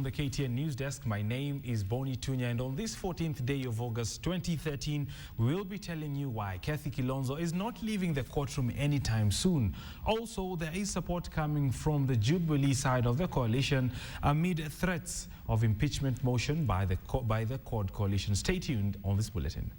on the KTN Newsdesk. My name is Bonny Tunya, and on this 14th day of August 2013, we will be telling you why Kathy Kilonzo is not leaving the courtroom anytime soon. Also, there is support coming from the Jubilee side of the coalition amid threats of impeachment motion by the Quad coalition. Stay tuned on this bulletin.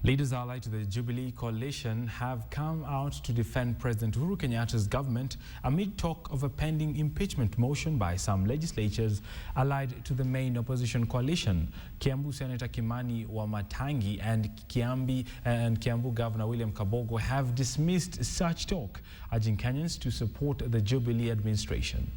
Leaders allied to the Jubilee coalition have come out to defend President Uhuru Kenyatta's government amid talk of a pending impeachment motion by some legislatures allied to the main opposition coalition. Kiambu Senator Kimani Wamatangi and Kiambu Governor William Kabogo have dismissed such talk, urging Kenyans to support the Jubilee administration.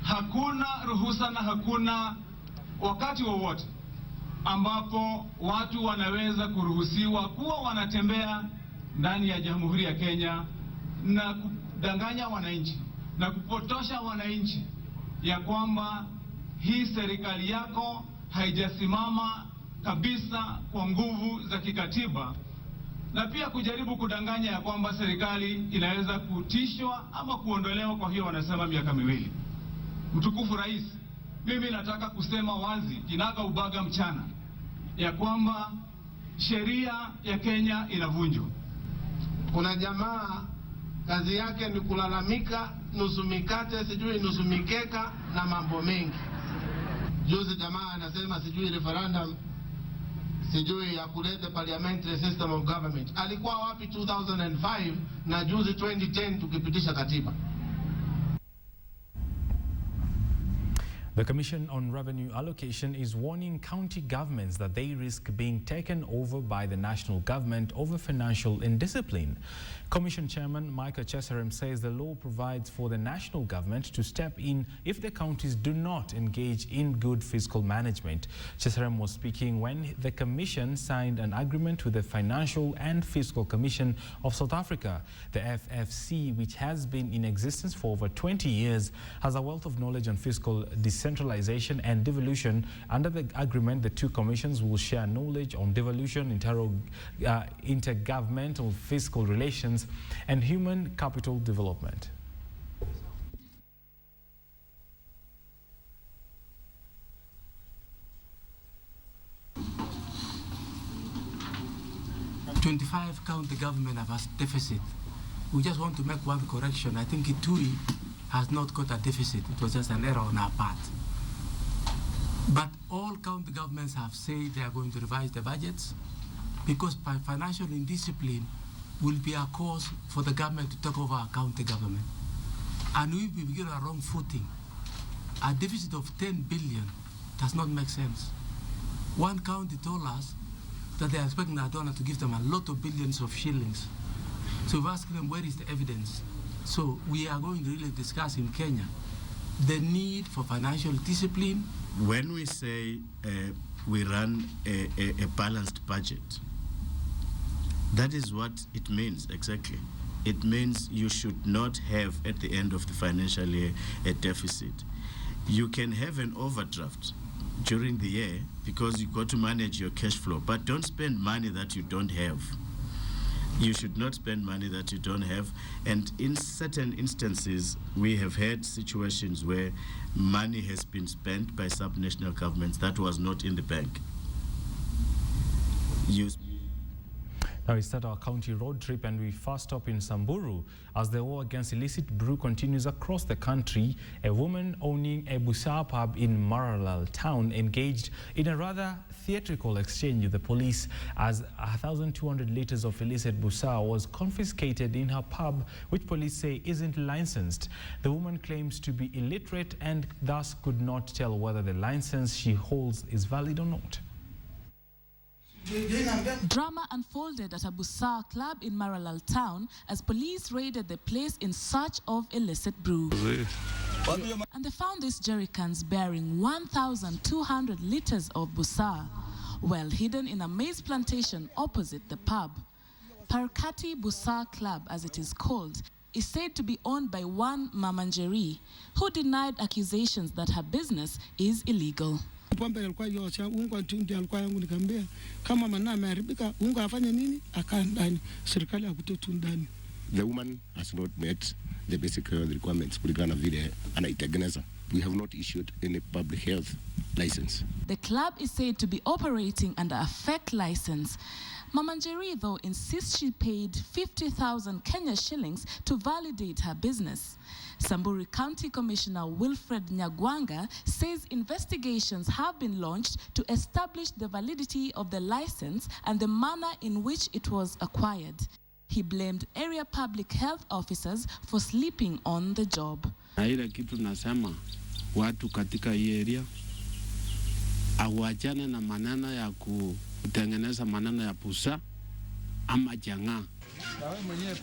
Hakuna ruhusa na hakuna wakati wowote ambapo watu wanaweza kuruhusiwa kuwa wanatembea ndani ya Jamhuri ya Kenya na kudanganya wananchi na kupotosha wananchi ya kwamba hii serikali yako haijasimama kabisa kwa nguvu za kikatiba, na pia kujaribu kudanganya ya kwamba serikali inaweza kutishwa ama kuondolewa. Kwa hiyo wanasema miaka miwili. Mtukufu Rais, mimi nataka kusema wazi kinaga ubaga mchana ya kwamba sheria ya Kenya inavunjwa. Kuna jamaa kazi yake ni kulalamika, nusu mikate sijui nusu mikeka na mambo mengi. Juzi jamaa anasema sijui referendum sijui ya kuleta parliamentary system of government. Alikuwa wapi 2005 na juzi 2010 tukipitisha katiba? The Commission on Revenue Allocation is warning county governments that they risk being taken over by the national government over financial indiscipline. Commission Chairman Michael Cheserem says the law provides for the national government to step in if the counties do not engage in good fiscal management. Cheserem was speaking when the Commission signed an agreement with the Financial and Fiscal Commission of South Africa. The FFC, which has been in existence for over 20 years, has a wealth of knowledge on fiscal decentralization and devolution. Under the agreement, the two commissions will share knowledge on devolution, intergovernmental fiscal relations, and human capital development. "25 county government have a deficit. We just want to make one correction. I think Ituri has not got a deficit. It was just an error on our part. But all county governments have said they are going to revise the budgets because financial indiscipline will be a cause for the government to take over our county government. And we will begin on a wrong footing. A deficit of 10 billion does not make sense. One county told us that they are expecting our donor to give them a lot of billions of shillings. So we've asked them, where is the evidence? So we are going to really discuss in Kenya the need for financial discipline. When we say we run a balanced budget, that is what it means exactly. It means you should not have at the end of the financial year a deficit. You can have an overdraft during the year because you got to manage your cash flow, but don't spend money that you don't have. You should not spend money that you don't have. And in certain instances, we have had situations where money has been spent by subnational governments that was not in the bank. Now we start our county road trip and we first stop in Samburu. As the war against illicit brew continues across the country, a woman owning a busaa pub in Maralal town engaged in a rather theatrical exchange with the police as 1,200 litres of illicit busaa was confiscated in her pub, which police say isn't licensed. The woman claims to be illiterate and thus could not tell whether the license she holds is valid or not. Drama unfolded at a busaa club in Maralal town as police raided the place in search of illicit brew. And they found these jerrycans bearing 1,200 litres of busaa, well hidden in a maize plantation opposite the pub. Parkati Busaa Club, as it is called, is said to be owned by one Mama Njeri, who denied accusations that her business is illegal. Pombe alikuwa yocha unga tungi alikuwa yangu nikamwambia kama maana ameharibika unga afanye nini akaa ndani serikali akutoa ndani. The woman has not met the basic health requirements kulingana vile anaitengeneza. We have not issued any public health license. The club is said to be operating under a fake license. Mama Njeri, though, insists she paid 50,000 Kenya shillings to validate her business. Samburu County Commissioner Wilfred Nyagwanga says investigations have been launched to establish the validity of the license and the manner in which it was acquired. He blamed area public health officers for sleeping on the job. Na ile kitu nasema watu katika hii area awachane na maneno ya kutengeneza maneno ya pusa ama janga.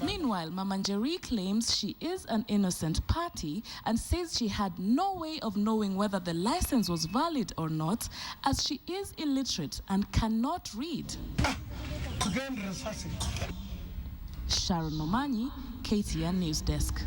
Meanwhile, Mama Njeri claims she is an innocent party and says she had no way of knowing whether the license was valid or not, as she is illiterate and cannot read. Sharon Momanyi, KTN Newsdesk.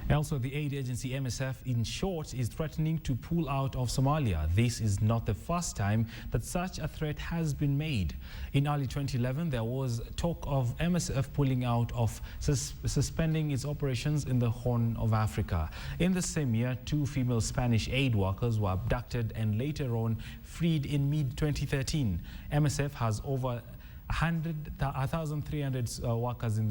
Also, the aid agency MSF, in short, is threatening to pull out of Somalia. This is not the first time that such a threat has been made. In early 2011, there was talk of MSF pulling out of suspending its operations in the Horn of Africa. In the same year, 2 female Spanish aid workers were abducted and later on freed in mid-2013. MSF has over 1,300 workers in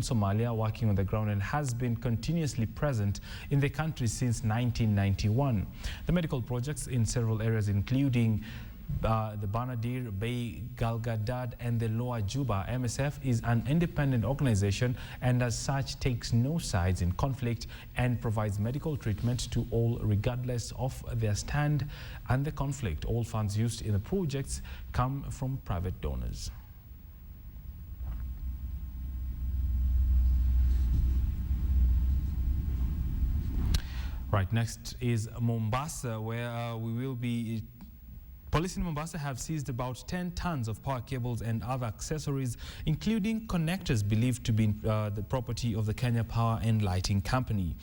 Somalia working on the ground and has been continuously present in the country since 1991. The medical projects in several areas, including the Banadir, Bay, Galgadad and the Lower Juba. MSF is an independent organization and as such takes no sides in conflict and provides medical treatment to all regardless of their stand and the conflict. All funds used in the projects come from private donors. Right, next is Mombasa, where we will be. Police in Mombasa have seized about 10 tons of power cables and other accessories, including connectors believed to be the property of the Kenya Power and Lighting Company.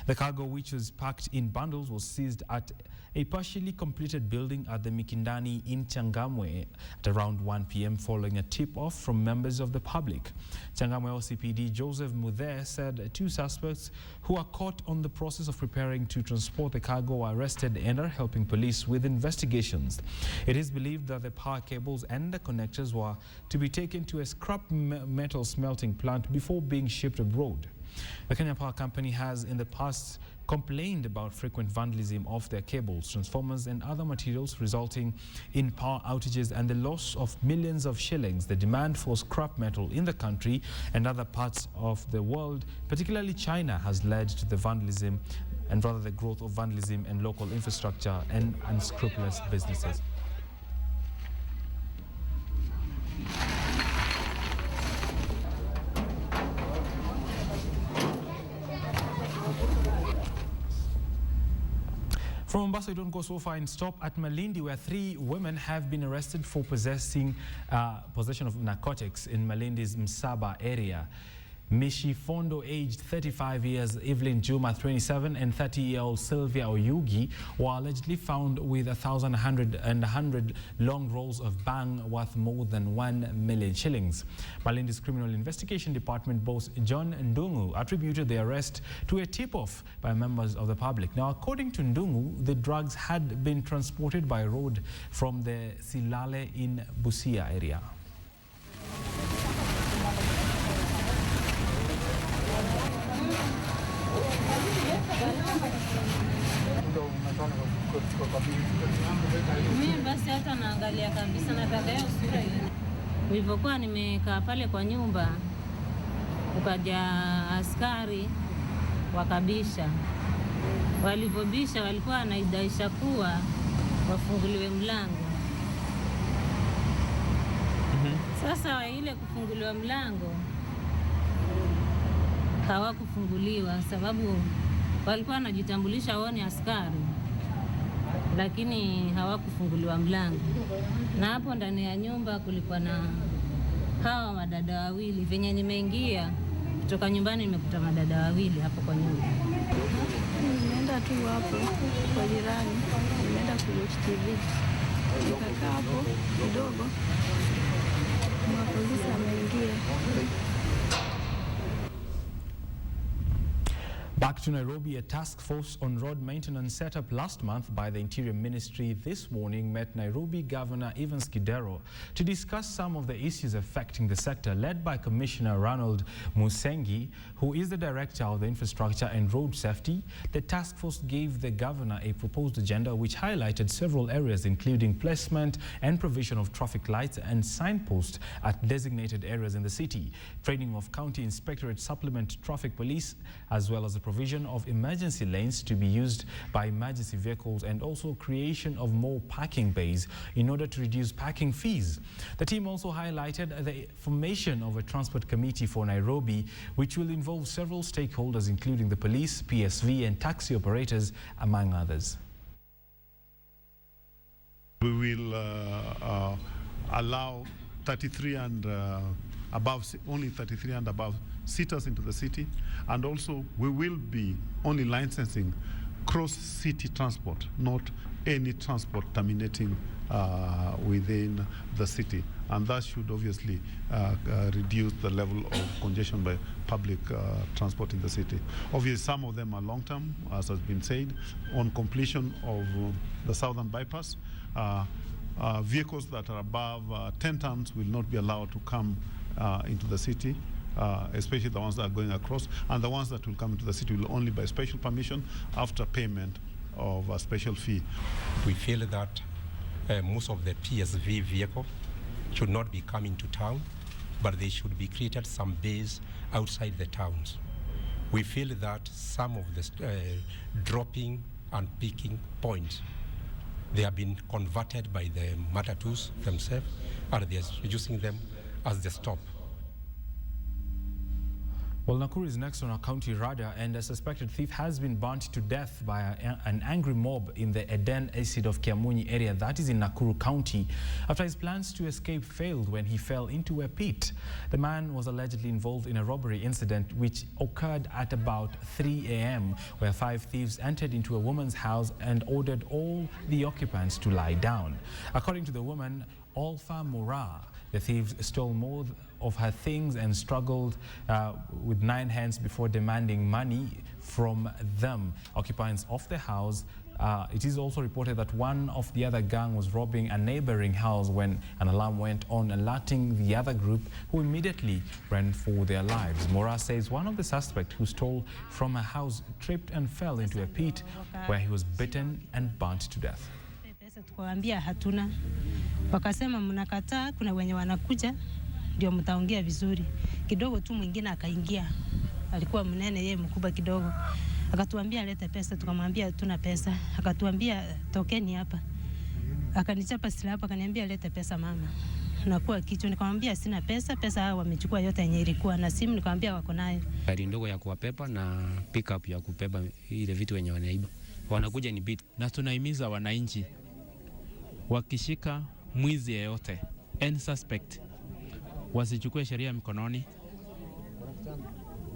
The cargo, which was packed in bundles, was seized at a partially completed building at the Mikindani in Changamwe at around 1 p.m. following a tip-off from members of the public. Changamwe LCPD Joseph Muthe said 2 suspects who are caught on the process of preparing to transport the cargo were arrested and are helping police with investigations. It is believed that the power cables and the connectors were to be taken to a scrap metal smelting plant before being shipped abroad. The Kenya Power Company has in the past complained about frequent vandalism of their cables, transformers and other materials, resulting in power outages and the loss of millions of shillings. The demand for scrap metal in the country and other parts of the world, particularly China, has led to the vandalism and rather the growth of vandalism and local infrastructure and unscrupulous businesses. From Mombasa, we don't go so far and stop at Malindi, where 3 women have been arrested for possession of narcotics in Malindi's Msaba area. Mishi Fondo, aged 35 years, Evelyn Juma, 27, and 30-year-old Sylvia Oyugi were allegedly found with 1,100 long rolls of bang worth more than 1 million shillings. Malindi's Criminal Investigation Department boss John Ndungu attributed the arrest to a tip-off by members of the public. Now, according to Ndungu, the drugs had been transported by road from the Silale in Busia area. kuangalia kabisa, nataka hiyo sura hiyo. Nilipokuwa nimekaa pale kwa nyumba, ukaja askari wakabisha. Walipobisha walikuwa wanaidaisha kuwa wafunguliwe mlango. Sasa ile kufunguliwa mlango hawakufunguliwa sababu walikuwa wanajitambulisha wao ni askari, lakini hawakufunguliwa mlango. Na hapo ndani ya nyumba kulikuwa na hawa madada wawili. Venye nimeingia kutoka nyumbani nimekuta madada wawili hapo kwa nyumba. Nimeenda tu hapo kwa jirani, nimeenda kuwatch TV. Nikakaa hapo kidogo, mapolisi ameingia. Back to Nairobi, a task force on road maintenance set up last month by the Interior Ministry this morning met Nairobi Governor Evans Kidero to discuss some of the issues affecting the sector, led by Commissioner Ronald Musengi, who is the Director of the Infrastructure and Road Safety. The task force gave the governor a proposed agenda which highlighted several areas, including placement and provision of traffic lights and signposts at designated areas in the city, training of County Inspectorate Supplement Traffic Police, as well as the provision of emergency lanes to be used by emergency vehicles, and also creation of more parking bays in order to reduce parking fees. The team also highlighted the formation of a transport committee for Nairobi, which will involve several stakeholders, including the police, PSV, and taxi operators, among others. We will allow 33 and above, only 33 and above seaters into the city, and also we will be only licensing cross-city transport, not any transport terminating within the city, and that should obviously reduce the level of congestion by public transport in the city. Obviously, some of them are long-term, as has been said. On completion of the southern bypass, vehicles that are above 10 tons will not be allowed to come into the city, especially the ones that are going across, and the ones that will come into the city will only by special permission after payment of a special fee. We feel that most of the PSV vehicles should not be coming to town, but they should be created some bays outside the towns. We feel that some of the dropping and picking points, they have been converted by the matatus themselves, and they are using them as the stop. Well, Nakuru is next on our county radar, and a suspected thief has been burnt to death by an angry mob in the Eden Acid of Kiamunyi area, that is in Nakuru County, after his plans to escape failed when he fell into a pit. The man was allegedly involved in a robbery incident which occurred at about 3 a.m., where 5 thieves entered into a woman's house and ordered all the occupants to lie down. According to the woman, Alpha Mora, the thieves stole more of her things and struggled with 9 hands before demanding money from them, occupants of the house. It is also reported that one of the other gang was robbing a neighboring house when an alarm went on, alerting the other group, who immediately ran for their lives. Mora says one of the suspects who stole from a house tripped and fell into a pit where he was bitten and burnt to death. Tukawaambia hatuna, wakasema mnakataa, kuna wenye wanakuja ndio mtaongea vizuri. Kidogo tu mwingine akaingia, alikuwa mnene, yeye mkubwa kidogo, akatuambia leta pesa, tukamwambia hatuna pesa, akatuambia tokeni hapa, akanichapa silaha, akaniambia leta pesa mama, nakuwa kichwa, nikamwambia sina pesa, pesa hao wamechukua yote yenye ilikuwa, na simu nikamwambia wako nayo. Gari ndogo ya kuwapepa na pickup ya kubeba ile vitu wenye wanaiba, wanakuja ni beat. Na tunahimiza wananchi wakishika mwizi yeyote, any suspect, wasichukue sheria mikononi,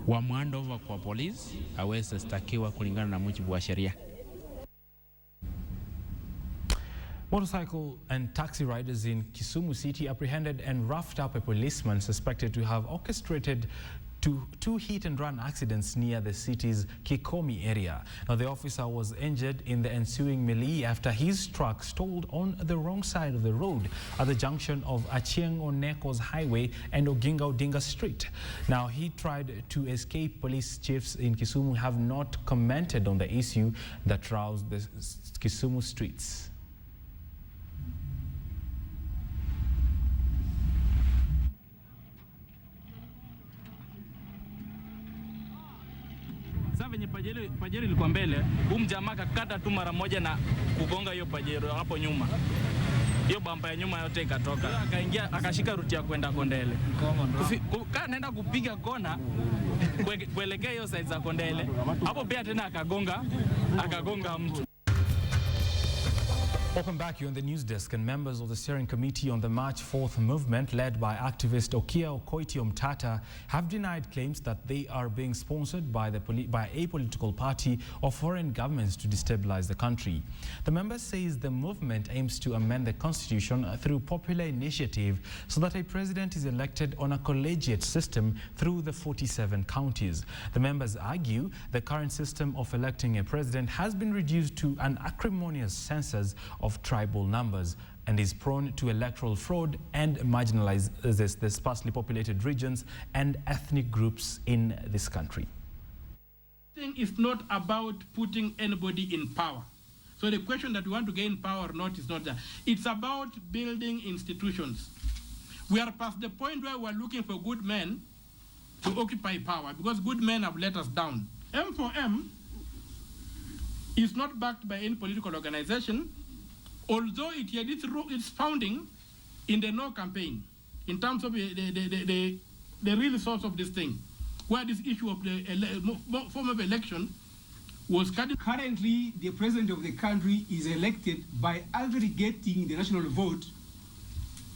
wa hand over kwa polisi aweze stakiwa kulingana na mujibu wa sheria. Motorcycle and taxi riders in Kisumu City apprehended and roughed up a policeman suspected to have orchestrated two hit-and-run accidents near the city's Kikomi area. Now, the officer was injured in the ensuing melee after his truck stalled on the wrong side of the road at the junction of Achieng Oneko's Highway and Oginga Odinga Street. Now, he tried to escape. Police chiefs in Kisumu have not commented on the issue that roused the Kisumu streets. Sasa venye pajero ilikuwa mbele, jamaa akakata tu mara moja na kugonga hiyo pajero hapo nyuma. Hiyo bampa ya nyuma yote ikatoka. Akaingia akashika ruti ya kwenda Kondele. Naenda kupiga kona kuelekea hiyo side za Kondele. Hapo pia tena akagonga mtu. Welcome back. You're on the news desk, and members of the steering committee on the March 4th movement, led by activist Okia Okoiti Omtata, have denied claims that they are being sponsored by a political party or foreign governments to destabilize the country. The members says the movement aims to amend the constitution through popular initiative so that a president is elected on a collegiate system through the 47 counties. The members argue the current system of electing a president has been reduced to an acrimonious census of tribal numbers and is prone to electoral fraud and marginalizes the sparsely populated regions and ethnic groups in this country. It's not about putting anybody in power. So the question that we want to gain power or not is not that. It's about building institutions. We are past the point where we're looking for good men to occupy power because good men have let us down. M4M is not backed by any political organization, although it had its founding in the No campaign, in terms of the real source of this thing, where this issue of the form of election was cut. Currently, the president of the country is elected by aggregating the national vote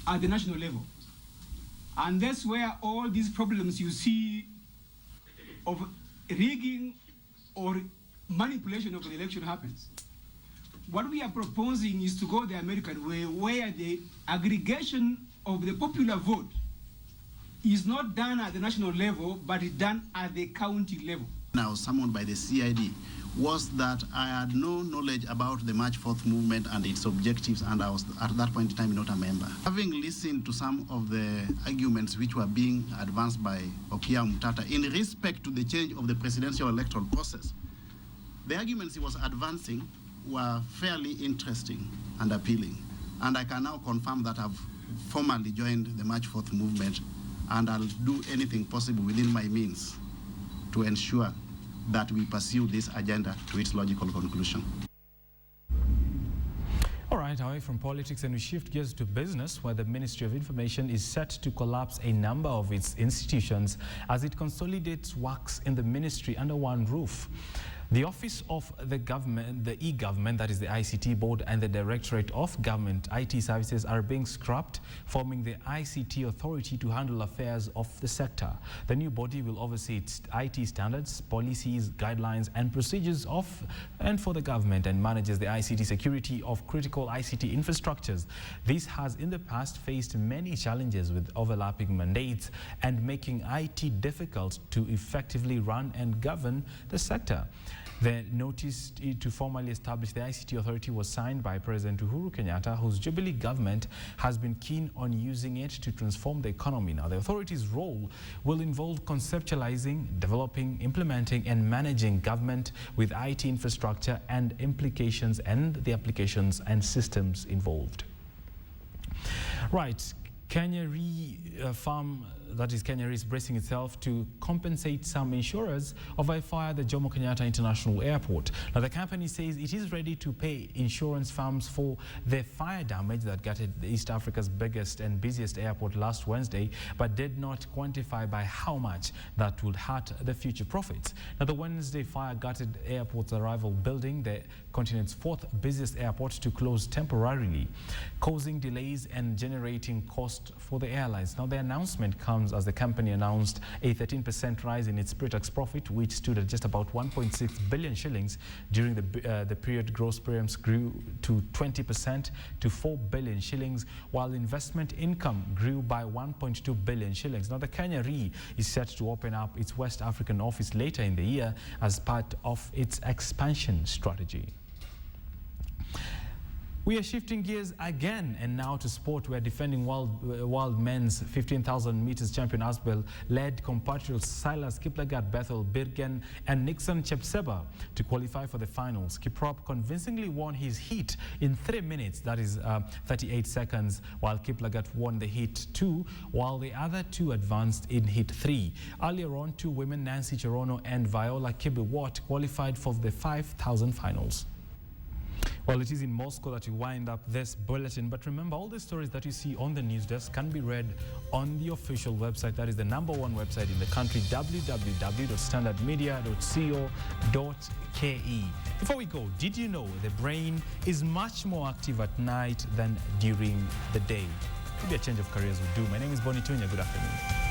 at the national level. And that's where all these problems you see of rigging or manipulation of the election happens. What we are proposing is to go the American way, where the aggregation of the popular vote is not done at the national level, but it's done at the county level. Now summoned by the CID was that I had no knowledge about the March 4th movement and its objectives, and I was at that point in time not a member. Having listened to some of the arguments which were being advanced by Okia Omtata in respect to the change of the presidential electoral process, the arguments he was advancing were fairly interesting and appealing. And I can now confirm that I've formally joined the March 4th movement, and I'll do anything possible within my means to ensure that we pursue this agenda to its logical conclusion. All right, away from politics, and we shift gears to business, where the Ministry of Information is set to collapse a number of its institutions as it consolidates works in the ministry under one roof. The Office of the Government, the e-Government, that is the ICT Board, and the Directorate of Government IT Services are being scrapped, forming the ICT Authority to handle affairs of the sector. The new body will oversee its IT standards, policies, guidelines, and procedures of and for the government, and manages the ICT security of critical ICT infrastructures. This has in the past faced many challenges with overlapping mandates and making IT difficult to effectively run and govern the sector. The notice to formally establish the ICT Authority was signed by President Uhuru Kenyatta, whose Jubilee government has been keen on using it to transform the economy. Now, the authority's role will involve conceptualizing, developing, implementing, and managing government with IT infrastructure and implications and the applications and systems involved. Right. Kenya Farm, that is Kenya is bracing itself to compensate some insurers of a fire at the Jomo Kenyatta International Airport. Now, the company says it is ready to pay insurance firms for the fire damage that gutted East Africa's biggest and busiest airport last Wednesday, but did not quantify by how much that would hurt the future profits. Now, the Wednesday fire gutted airport's arrival building, the continent's fourth busiest airport, to close temporarily, causing delays and generating cost for the airlines. Now, the announcement comes as the company announced a 13% rise in its pre-tax profit, which stood at just about 1.6 billion shillings. During the period, gross premiums grew to 20% to 4 billion shillings, while investment income grew by 1.2 billion shillings. Now, the Kenya Re is set to open up its West African office later in the year as part of its expansion strategy. We are shifting gears again and now to sport, where defending world men's 15,000 meters champion Asbel led compatriots Silas Kiplagat, Bethel Birgen and Nixon Chepseba to qualify for the finals. Kiprop convincingly won his heat in 3 minutes, that is 38 seconds, while Kiplagat won the heat 2, while the other two advanced in heat 3. Earlier on, 2 women, Nancy Cherono and Viola Kibiwat, qualified for the 5,000 finals. Well, it is in Moscow that you wind up this bulletin, but remember, all the stories that you see on the news desk can be read on the official website. That is the #1 website in the country, www.standardmedia.co.ke. Before we go, did you know the brain is much more active at night than during the day? Maybe a change of careers would do. My name is Bonny Tunya. Good afternoon.